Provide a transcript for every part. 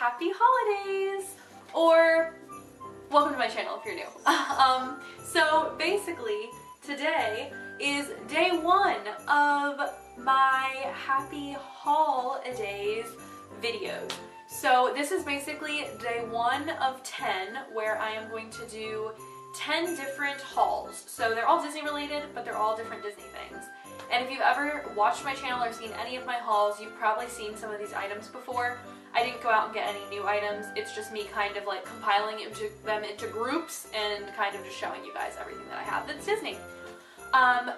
happy holidays, or welcome to my channel if you're new. So basically today is day one of my happy holidays videos. So this is basically day one of 10 where I am going to do 10 different hauls. So they're all Disney related, but they're all different Disney things. And if you've ever watched my channel or seen any of my hauls, you've probably seen some of these items before. I didn't go out and get any new items. It's just me kind of like compiling them into groups and kind of just showing you guys everything that I have that's Disney.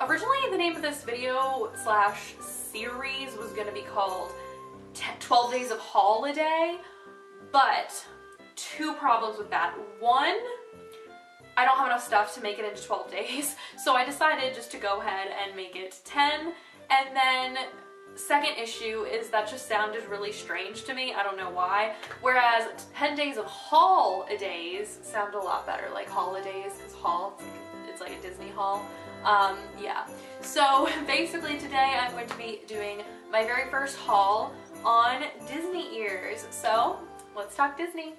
Originally the name of this video slash series was going to be called 12 Days of HAULiday, but two problems with that. One, I don't have enough stuff to make it into 12 days, so I decided just to go ahead and make it 10. And then second issue is that just sounded really strange to me. I don't know why. Whereas 10 days of HAULidays sound a lot better. Like holidays, because haul, it's like a Disney haul. Yeah. So basically today I'm going to be doing my very first haul on Disney ears. So let's talk Disney.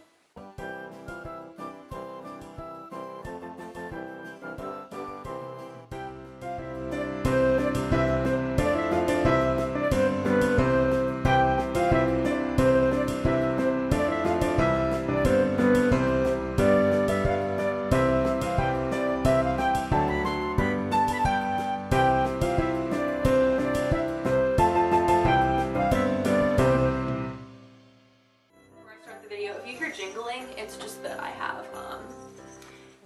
It's just that I have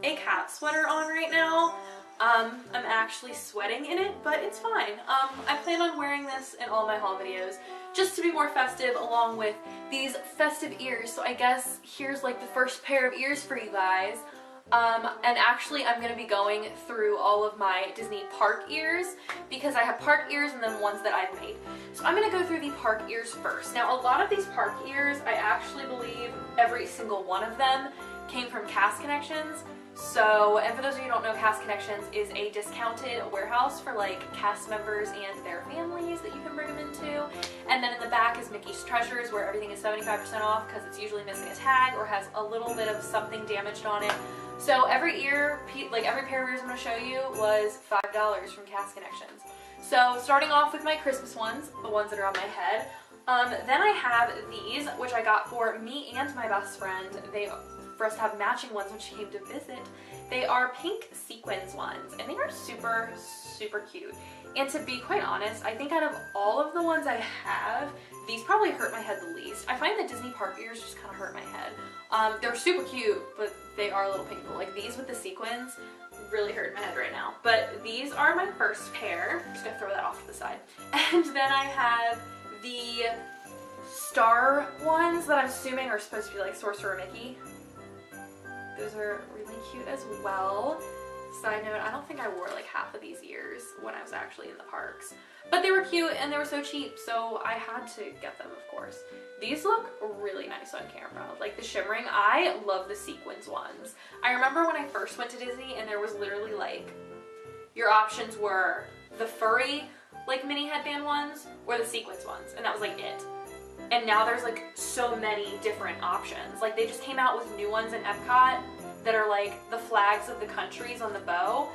a cat sweater on right now. I'm actually sweating in it, but it's fine. I plan on wearing this in all my haul videos just to be more festive, along with these festive ears. So I guess here's like the first pair of ears for you guys. And actually I'm going to be going through all of my Disney park ears because I have park ears and then ones that I've made. So I'm going to go through the park ears first. Now a lot of these park ears, I actually believe every single one of them came from Cast Connections. So, and for those of you who don't know, Cast Connections is a discounted warehouse for like cast members and their families that you can bring them into. And then in the back is Mickey's Treasures, where everything is 75% off because it's usually missing a tag or has a little bit of something damaged on it. So every ear, like every pair of ears I'm going to show you was $5 from Cast Connections. So starting off with my Christmas ones, the ones that are on my head. Then I have these, which I got for me and my best friend. For us to have matching ones when she came to visit. They are pink sequins ones, and they are super, super cute. And to be quite honest, I think out of all of the ones I have, these probably hurt my head the least. I find that Disney park ears just kind of hurt my head. They're super cute, but they are a little painful. Like these with the sequins really hurt my head right now. But these are my first pair. I'm just gonna throw that off to the side. And then I have the star ones that I'm assuming are supposed to be like Sorcerer Mickey. Those are really cute as well. Side note, I don't think I wore like half of these ears when I was actually in the parks. But they were cute and they were so cheap, so I had to get them, of course. These look really nice on camera. Like the shimmering, I love the sequins ones. I remember when I first went to Disney and there was literally like, your options were the furry like mini headband ones or the sequins ones, and that was like it. And now there's like so many different options. Like they just came out with new ones in Epcot that are like the flags of the countries on the bow.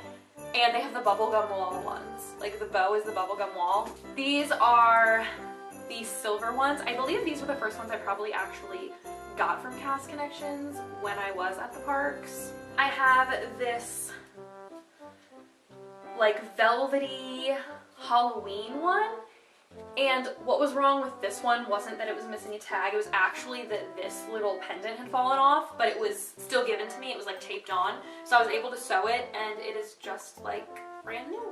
And they have the bubblegum wall ones. Like the bow is the bubblegum wall. These are the silver ones. I believe these were the first ones I probably actually got from Cast Connections when I was at the parks. I have this like velvety Halloween one. And what was wrong with this one wasn't that it was missing a tag, it was actually that this little pendant had fallen off, but it was still given to me, it was like taped on, so I was able to sew it, and it is just like brand new.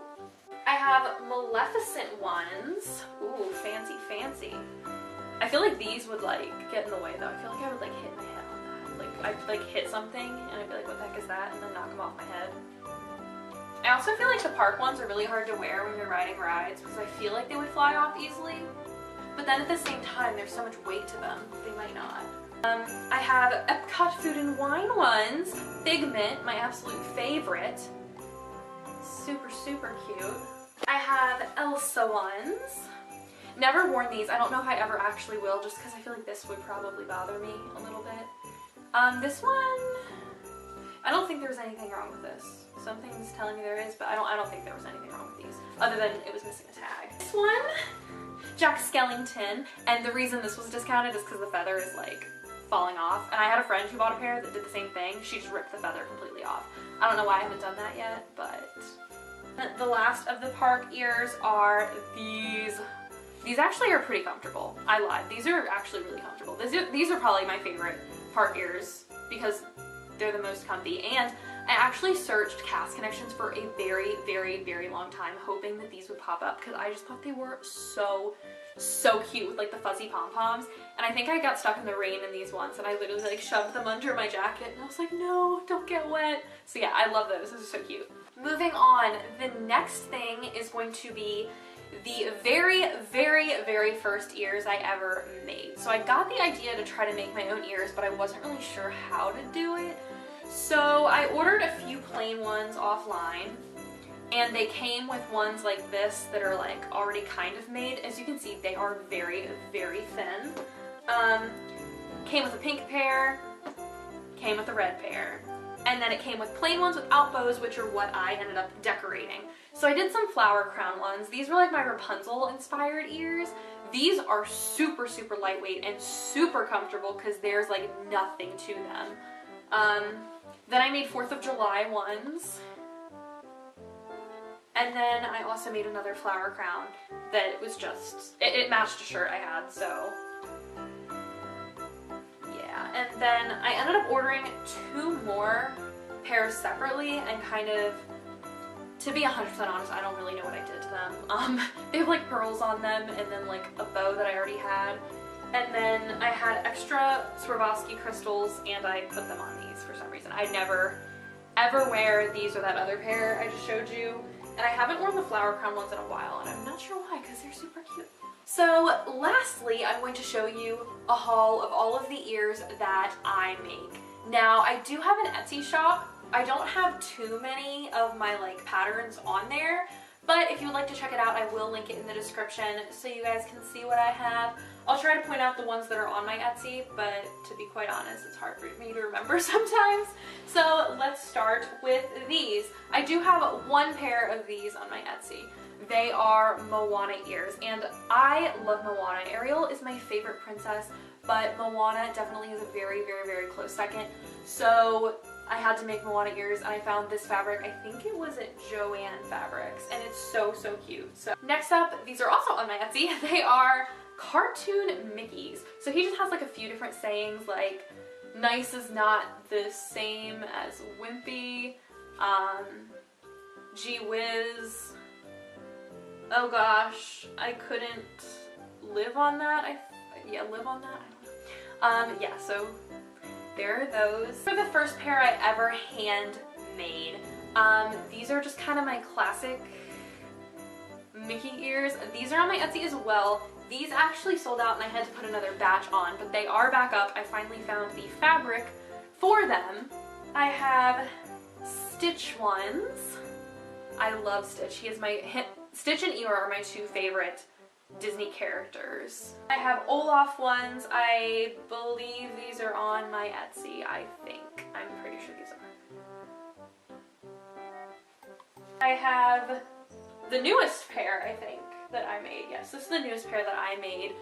I have Maleficent ones. Ooh, fancy, fancy. I feel like these would like get in the way though. I feel like I would like hit my head on that. Like I'd like hit something and I'd be like, what the heck is that? And then knock them off my head. I also feel like the park ones are really hard to wear when you're riding rides because I feel like they would fly off easily. But then at the same time, there's so much weight to them, they might not. I have Epcot Food and Wine ones. Figment, my absolute favorite. Super, super cute. I have Elsa ones. Never worn these. I don't know if I ever actually will, just because I feel like this would probably bother me a little bit. This one, I don't think there's anything wrong with this. Something's telling me there is, but I don't think there was anything wrong with these, other than it was missing a tag. This one, Jack Skellington, and the reason this was discounted is because the feather is like falling off, and I had a friend who bought a pair that did the same thing. She just ripped the feather completely off. I don't know why I haven't done that yet, but the last of the park ears are these. These actually are pretty comfortable. I lied. These are actually really comfortable. These are probably my favorite park ears because they're the most comfy, and I actually searched cast connections for a very, very, very long time hoping that these would pop up because I just thought they were so cute with like the fuzzy pom-poms, and I think I got stuck in the rain in these once and I literally like shoved them under my jacket and I was like, no, don't get wet. So yeah, I love those. Those are so cute. Moving on, the next thing is going to be the very, very, very first ears I ever made. So I got the idea to try to make my own ears, but I wasn't really sure how to do it. So I ordered a few plain ones offline, and they came with ones like this that are like already kind of made. As you can see, they are very, very thin. Came with a pink pair, came with a red pair, and then it came with plain ones without bows, which are what I ended up decorating. So I did some flower crown ones. These were like my Rapunzel inspired ears. These are super, super lightweight and super comfortable because there's like nothing to them. Then I made 4th of July ones. And then I also made another flower crown that was just, it matched a shirt I had, so yeah. And then I ended up ordering 2 more pairs separately, and kind of, to be 100% honest, I don't really know what I did to them. They have like pearls on them and then like a bow that I already had. And then I had extra Swarovski crystals and I put them on these for some reason. I never ever wear these or that other pair I just showed you. And I haven't worn the flower crown ones in a while, and I'm not sure why because they're super cute. So lastly, I'm going to show you a haul of all of the ears that I make. Now, I do have an Etsy shop. I don't have too many of my like patterns on there, but if you would like to check it out, I will link it in the description so you guys can see what I have. I'll try to point out the ones that are on my Etsy, but to be quite honest, it's hard for me to remember sometimes. So let's start with these. I do have 1 pair of these on my Etsy. They are Moana ears, and I love Moana. Ariel is my favorite princess, but Moana definitely is a very, very, very close second. So I had to make Moana ears, and I found this fabric. I think it was at Joann Fabrics, and it's so, so cute. So next up, these are also on my Etsy. They are cartoon Mickeys. So he just has like a few different sayings, like nice is not the same as wimpy, gee whiz, oh gosh, I couldn't live on that. Live on that? I don't know. Yeah, so there are those. For the first pair I ever handmade, these are just kind of my classic Mickey ears. These are on my Etsy as well. These actually sold out and I had to put another batch on, but they are back up. I finally found the fabric for them. I have Stitch ones. I love Stitch. He is Stitch and Eeyore are my 2 favorite Disney characters. I have Olaf ones. I believe these are on my Etsy, I think. I'm pretty sure these are. I have the newest pair, I think, that I made. Yes, this is the newest pair that I made.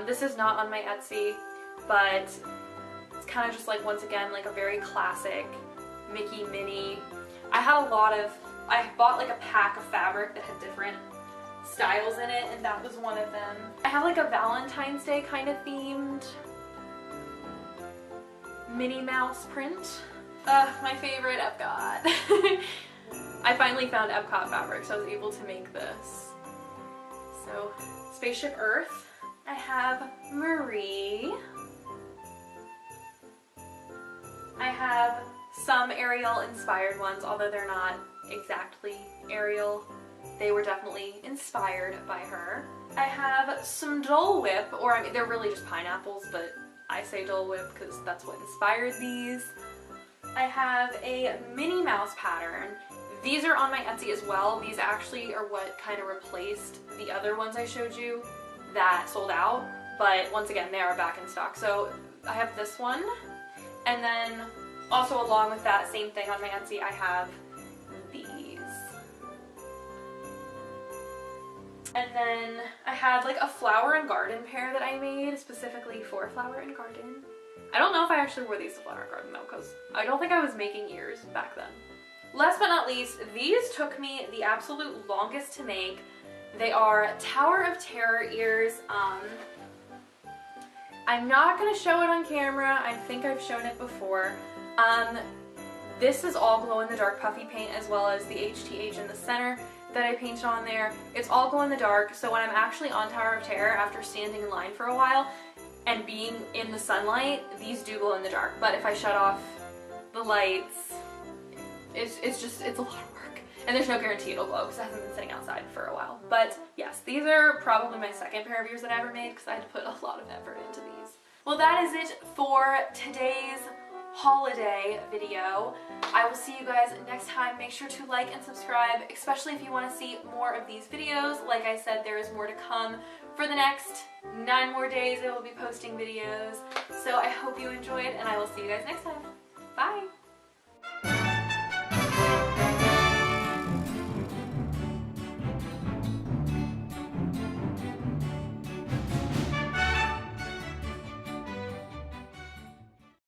This is not on my Etsy, but it's kind of just like, once again, like a very classic Mickey Minnie. I bought like a pack of fabric that had different styles in it, and that was one of them. I have like a Valentine's Day kind of themed Minnie Mouse print. My favorite, Epcot. I finally found Epcot fabric, so I was able to make this. So, Spaceship Earth. I have Marie. I have some Ariel inspired ones, although they're not exactly Ariel. They were definitely inspired by her. I have some Dole Whip, or I mean, they're really just pineapples, but I say Dole Whip because that's what inspired these. I have a Minnie Mouse pattern. These are on my Etsy as well. These actually are what kind of replaced the other ones I showed you. that sold out, but once again, they are back in stock. So I have this one, and then also along with that same thing on my Etsy, I have these. And then I had like a flower and garden pair that I made specifically for flower and garden. I don't know if I actually wore these to flower and garden though, because I don't think I was making ears back then. Last but not least, these took me the absolute longest to make. They are Tower of Terror ears. I'm not going to show it on camera. I think I've shown it before. This is all glow-in-the-dark puffy paint, as well as the HTH in the center that I painted on there. It's all glow-in-the-dark, so when I'm actually on Tower of Terror after standing in line for a while and being in the sunlight, these do glow in the dark. But if I shut off the lights, it's a lot of work. And there's no guarantee it'll glow because it hasn't been sitting outside for a while. But yes, these are probably my second pair of ears that I ever made because I had to put a lot of effort into these. Well, that is it for today's holiday video. I will see you guys next time. Make sure to like and subscribe, especially if you want to see more of these videos. Like I said, there is more to come. For the next 9 more days, I will be posting videos. So I hope you enjoyed, and I will see you guys next time. Bye!